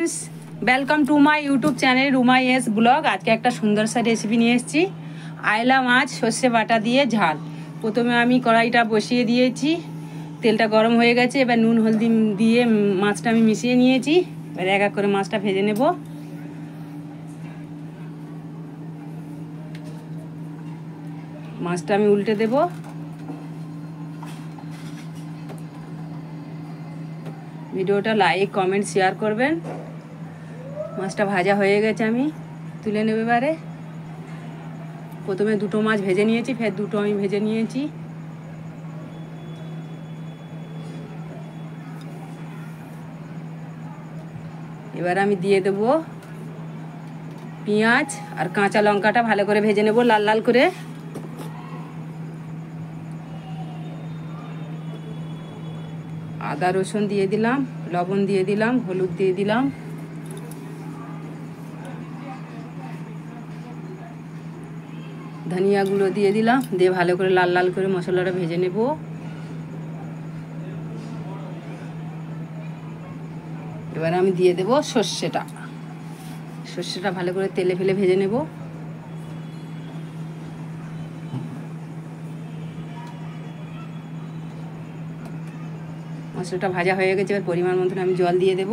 Welcome to my YouTube channel Ruma S blog. आज के एक सुंदर सा रेसिपि নিয়ে এসেছি। আইলা মাছ সর্ষে বাটা দিয়ে ঝাল। প্রথমে আমি কড়াইটা বসিয়ে দিয়েছি, তেলটা গরম হয়ে গেছে। এবার নুন হলদি দিয়ে মাছটা আমি মিশিয়ে নিয়েছি। এবার এক এক করে মাছটা ভেজে নেব। মাছটা আমি উল্টে দেব। ভিডিওটা লাইক কমেন্ট শেয়ার করবেন। মাছটা ভাজা হয়ে গেছে, আমি তুলে নেব। এবারে প্রথমে দুটো মাছ ভেজে নিয়েছি, ফের দুটো আমি ভেজে নিয়েছি। এবার আমি দিয়ে দেব পেঁয়াজ আর কাঁচা লঙ্কাটা ভালো করে ভেজে নেব, লাল লাল করে। আদা রসুন দিয়ে দিলাম, লবণ দিয়ে দিলাম, হলুদ দিয়ে দিলাম। ধনিয়া গুঁড়ো দিয়ে দিলাম, দিয়ে ভালো করে লাল লাল করে মশলাটা ভেজে নেব। এবার আমি দিয়ে দেব সর্ষেটা। সর্ষেটা ভালো করে তেলে ফেলে ভেজে নেব। মশলাটা ভাজা হয়ে গেছে, এবার পরিমাণ মতন আমি জল দিয়ে দেব।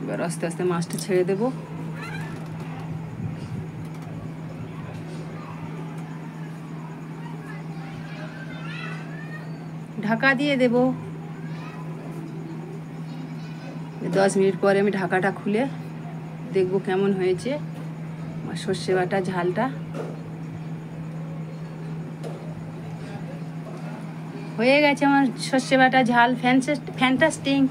এবার আস্তে আস্তে মাছটা ছেড়ে দেব। ঢাকা দিয়ে দেব। 10 মিনিট পরে আমি ঢাকাটা খুলে দেখব কেমন হয়েছে আমার সর্ষে বাটা ঝালটা। হয়ে গেছে আমার সর্ষে বাটা ঝাল, ফ্যান্টাস্টিক।